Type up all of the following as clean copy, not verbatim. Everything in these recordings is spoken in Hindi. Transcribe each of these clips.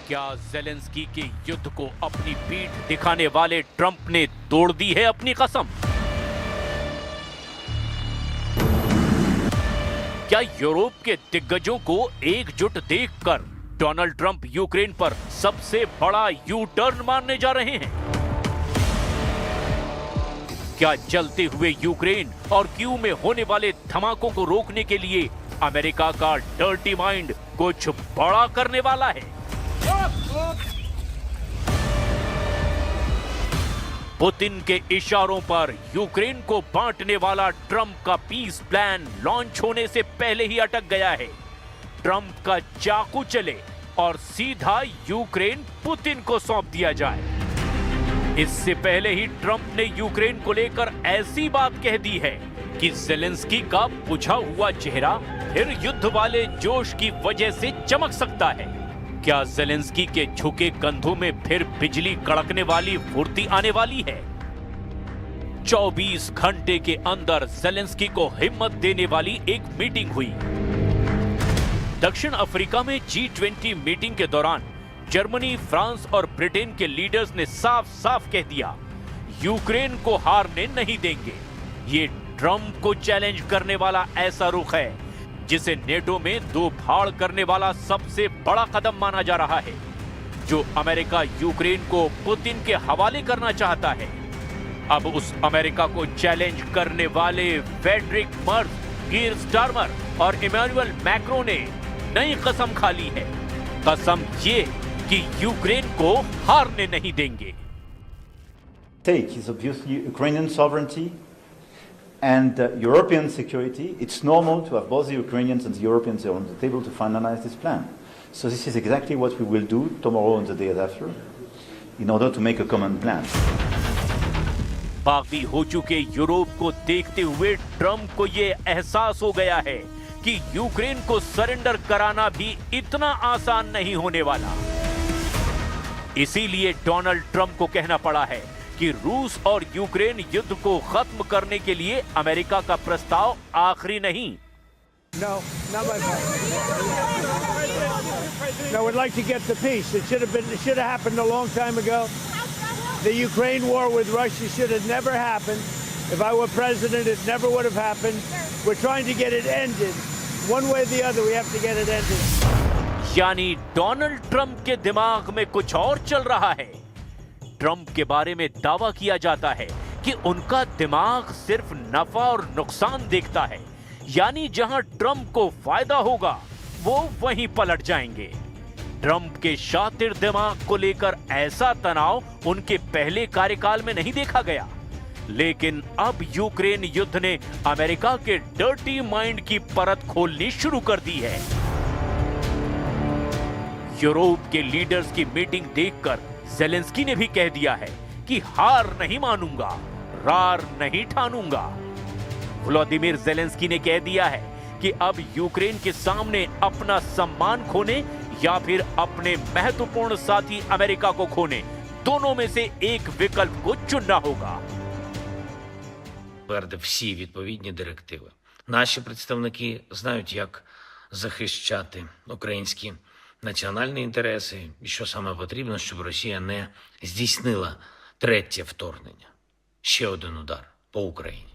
क्या ज़ेलेंस्की के युद्ध को अपनी पीठ दिखाने वाले ट्रंप ने तोड़ दी है अपनी कसम? क्या यूरोप के दिग्गजों को एकजुट देखकर डोनाल्ड ट्रंप यूक्रेन पर सबसे बड़ा यू टर्न मारने जा रहे हैं? क्या जलते हुए यूक्रेन और कीव में होने वाले धमाकों को रोकने के लिए अमेरिका का डर्टी माइंड कुछ बड़ा करने वाला है? पुतिन के इशारों पर यूक्रेन को बांटने वाला ट्रंप का पीस प्लान लॉन्च होने से पहले ही अटक गया है। ट्रंप का चाकू चले और सीधा यूक्रेन पुतिन को सौंप दिया जाए। इससे पहले ही ट्रंप ने यूक्रेन को लेकर ऐसी बात कह दी है कि ज़ेलेंस्की का बुझा हुआ चेहरा फिर युद्ध वाले जोश की वजह से चमक सकता है। क्या ज़ेलेंस्की के झुके कंधों में फिर बिजली कड़कने वाली फुर्ती आने वाली है? 24 घंटे के अंदर ज़ेलेंस्की को हिम्मत देने वाली एक मीटिंग हुई। दक्षिण अफ्रीका में G20 मीटिंग के दौरान जर्मनी, फ्रांस और ब्रिटेन के लीडर्स ने साफ साफ कह दिया, यूक्रेन को हारने नहीं देंगे। ये ट्रंप को चैलेंज करने वाला ऐसा रुख है जिसे नेटो में दो फाड़ करने वाला सबसे बड़ा कदम माना जा रहा है। जो अमेरिका यूक्रेन को पुतिन के हवाले करना चाहता है, अब उस अमेरिका को चैलेंज करने वाले फ्रेडरिक मर्ज, कीर स्टारमर और इमैनुअल मैक्रो ने नई कसम खा ली है। कसम ये कि यूक्रेन को हारने नहीं देंगे। Stake is obviously Ukrainian sovereignty and European security. It's normal to have both the Ukrainians and the Europeans on the table to finalize this plan. So this is exactly what we will do tomorrow and the day after in order to make a common plan. बागी हो चुके यूरोप को देखते हुए ट्रंप को यह एहसास हो गया है कि यूक्रेन को सरेंडर कराना भी इतना आसान नहीं होने वाला। इसीलिए डोनाल्ड ट्रंप को कहना पड़ा है कि रूस और यूक्रेन युद्ध को खत्म करने के लिए अमेरिका का प्रस्ताव आखिरी नहीं। No, not my part. No, we'd like to get the peace. It should have happened a long time ago. The Ukraine war with Russia should have never happened. If I were president, it never would have happened. We're trying to get it ended. One way or the other, we have to get it ended. यानी डोनाल्ड ट्रंप के दिमाग में कुछ और चल रहा है। ट्रंप के बारे में दावा किया जाता है कि उनका दिमाग सिर्फ नफा और नुकसान देखता है, यानी जहां ट्रंप को फायदा होगा वो वहीं पलट जाएंगे। ट्रंप के शातिर दिमाग को लेकर ऐसा तनाव उनके पहले कार्यकाल में नहीं देखा गया, लेकिन अब यूक्रेन युद्ध ने अमेरिका के डर्टी माइंड की परत खोलनी शुरू कर दी है। यूरोप के लीडर्स की मीटिंग देखकर ज़ेलेंस्की ने भी कह दिया है कि हार नहीं मानूंगा, रार नहीं ठानूंगा। व्लादिमीर ज़ेलेंस्की ने कह दिया है कि अब यूक्रेन के सामने अपना सम्मान खोने या फिर अपने महत्वपूर्ण साथी अमेरिका को खोने, दोनों में से एक विकल्प को चुनना होगा। Всі відповідні директиви. Наші представники знають, як захищати українські національні інтереси і що саме потрібно, щоб Росія не здійснила третє вторгнення. Ще один удар по Україні.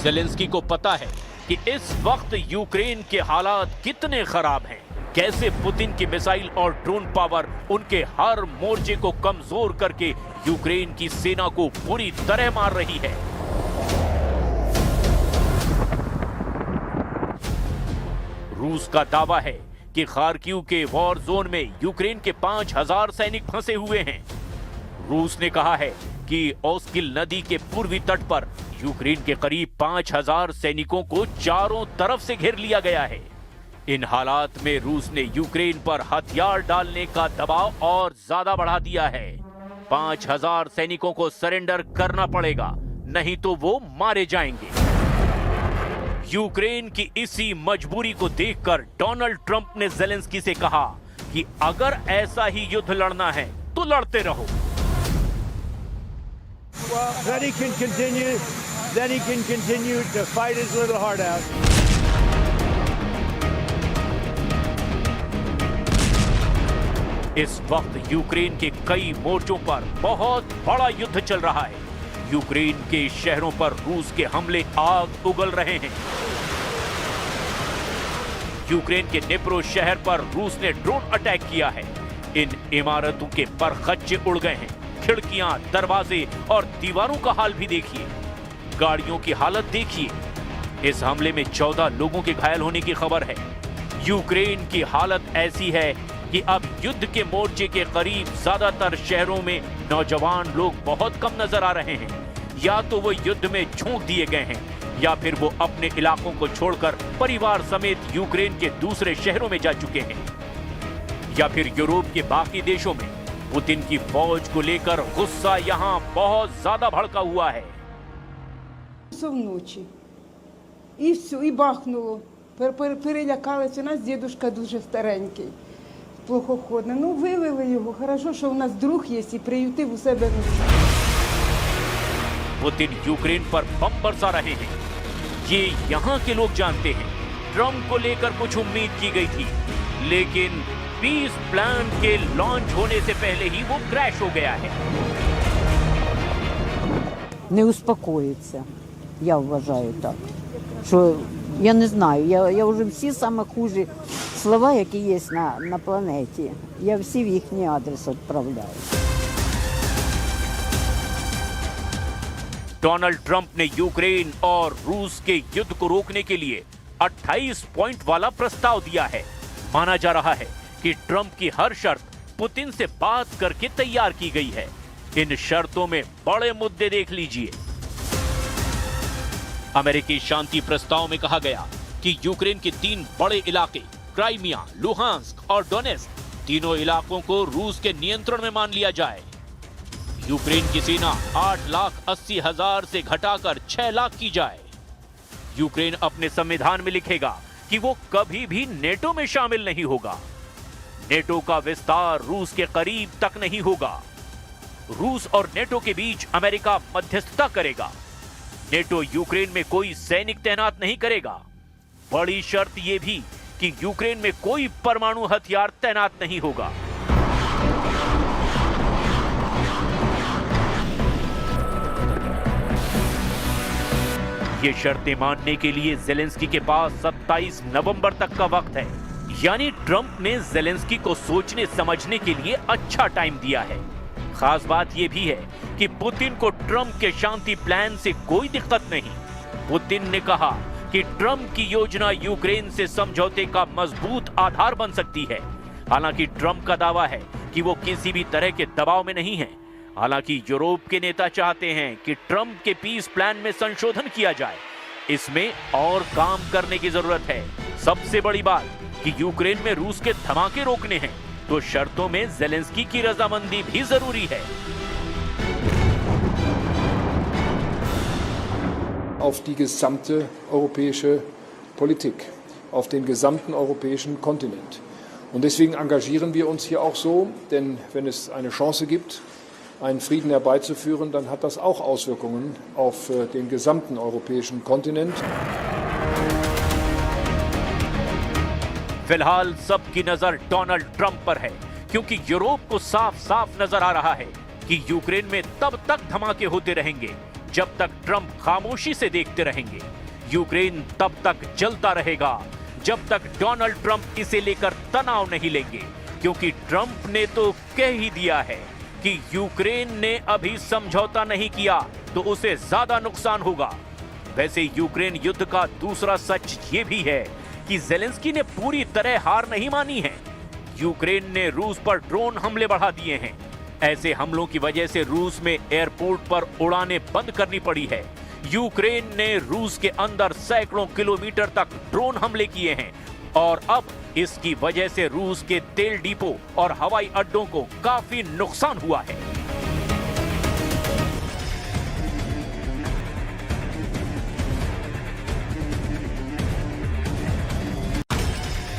ज़ेलेंस्की को पता है कि इस वक्त यूक्रेन के हालात कितने खराब हैं, कैसे पुतिन की मिसाइल और ड्रोन पावर उनके हर मोर्चे को कमजोर करके यूक्रेन की सेना को पूरी तरह मार रही है। रूस का दावा है कि खार्किव के वॉर जोन में यूक्रेन के 5000 सैनिक फंसे हुए हैं। रूस ने कहा है कि ओस्किल नदी के पूर्वी तट पर यूक्रेन के करीब 5000 सैनिकों को चारों तरफ से घेर लिया गया है। इन हालात में रूस ने यूक्रेन पर हथियार डालने का दबाव और ज्यादा बढ़ा दिया है। 5000 सैनिकों को सरेंडर करना पड़ेगा, नहीं तो वो मारे जाएंगे। यूक्रेन की इसी मजबूरी को देखकर डोनाल्ड ट्रंप ने ज़ेलेंस्की से कहा कि अगर ऐसा ही युद्ध लड़ना है तो लड़ते रहो। Well, then he can continue to fight his little heart out. इस वक्त यूक्रेन के कई मोर्चों पर बहुत बड़ा युद्ध चल रहा है। यूक्रेन के शहरों पर रूस के हमले आग उगल रहे हैं। यूक्रेन के निप्रो शहर पर रूस ने ड्रोन अटैक किया है। इन इमारतों के परखच्चे उड़ गए हैं। खिड़कियां, दरवाजे और दीवारों का हाल भी देखिए। गाड़ियों की हालत देखिए। इस हमले में 14 लोगों के घायल होने की खबर है। यूक्रेन की हालत ऐसी है कि अब युद्ध के मोर्चे के करीब ज्यादातर शहरों में नौजवान लोग बहुत कम नजर आ रहे हैं। या तो वो युद्ध में झोंक दिए गए हैं या फिर वो अपने इलाकों को छोड़कर परिवार समेत यूक्रेन के दूसरे शहरों में जा चुके हैं, या फिर यूरोप के बाकी देशों में। पुतिन की फौज को लेकर गुस्सा यहाँ बहुत ज्यादा भड़का हुआ है। Вночі. І все, і бахнуло. Перелякалися. У нас дідушка дуже старенький, плохоходний. Ну, вивели його. Хорошо, що у нас друг є і приютив у себе. पुतिन यूक्रेन पर बम बरसा रहे हैं। ये यहाँ के लोग जानते हैं। ट्रंप को लेकर कुछ उम्मीद की गई थी, लेकिन पीस प्लान के लॉन्च होने से पहले ही वो क्रैश हो गया है। Не успокоїться, я вважаю так. Що я не знаю, я вже всі саме хужі слова, які є на планеті, я всі в їхній адрес відправляю. डोनाल्ड ट्रंप ने यूक्रेन और रूस के युद्ध को रोकने के लिए 28 पॉइंट वाला प्रस्ताव दिया है। माना जा रहा है कि ट्रंप की हर शर्त पुतिन से बात करके तैयार की गई है। इन शर्तों में बड़े मुद्दे देख लीजिए। अमेरिकी शांति प्रस्ताव में कहा गया कि यूक्रेन के 3 बड़े इलाके क्राइमिया, लुहांस्क और डोनेस्क, तीनों इलाकों को रूस के नियंत्रण में मान लिया जाए। यूक्रेन की सेना 8,80,000 से घटाकर 6 लाख की जाए। यूक्रेन अपने संविधान में लिखेगा कि वो कभी भी नेटो में शामिल नहीं होगा। नेटो का विस्तार रूस के करीब तक नहीं होगा। रूस और नेटो के बीच अमेरिका मध्यस्थता करेगा। नेटो यूक्रेन में कोई सैनिक तैनात नहीं करेगा। बड़ी शर्त यह भी कि यूक्रेन में कोई परमाणु हथियार तैनात नहीं होगा। ये शर्तें मानने के लिए जेलेंस्की के पास 27 नवंबर तक का वक्त है। यानी ट्रंप ने जेलेंस्की को सोचने समझने के लिए अच्छा टाइम दिया है। खास बात यह भी है कि पुतिन को ट्रंप के शांति प्लान से कोई दिक्कत नहीं। पुतिन ने कहा कि ट्रंप की योजना यूक्रेन से समझौते का मजबूत आधार बन सकती है। हालांकि ट्रंप का दावा है कि वो किसी भी तरह के दबाव में नहीं है। हालांकि यूरोप के नेता चाहते हैं कि ट्रंप के पीस प्लान में संशोधन किया जाए। इसमें और काम करने की जरूरत है। सबसे बड़ी बात कि यूक्रेन में रूस के धमाके रोकने हैं, तो शर्तों में जेलेंस्की की रजामंदी भी जरूरी है। Auf die gesamte europäische Politik, auf den gesamten europäischen Kontinent. Und deswegen engagieren wir uns hier auch so, denn wenn es eine Chance gibt, einen Frieden herbeizuführen, dann hat das auch Auswirkungen auf den gesamten europäischen Kontinent. फिलहाल सबकी नजर डोनाल्ड ट्रंप पर है, क्योंकि यूरोप को साफ साफ नजर आ रहा है कि यूक्रेन में तब तक धमाके होते रहेंगे जब तक ट्रंप खामोशी से देखते रहेंगे। यूक्रेन तब तक जलता रहेगा जब तक डोनाल्ड ट्रंप इसे लेकर तनाव नहीं लेंगे, क्योंकि ट्रंप ने तो कह ही दिया है कि यूक्रेन ने अभी समझौता नहीं किया तो उसे ज्यादा नुकसान होगा। वैसे यूक्रेन युद्ध का दूसरा सच ये भी है कि जेलेंस्की ने पूरी तरह हार नहीं मानी है। यूक्रेन ने रूस पर ड्रोन हमले बढ़ा दिए हैं। ऐसे हमलों की वजह से रूस में एयरपोर्ट पर उड़ानें बंद करनी पड़ी है। यूक्रेन ने रूस के अंदर सैकड़ों किलोमीटर तक ड्रोन हमले किए हैं और अब इसकी वजह से रूस के तेल डिपो और हवाई अड्डों को काफी नुकसान हुआ है।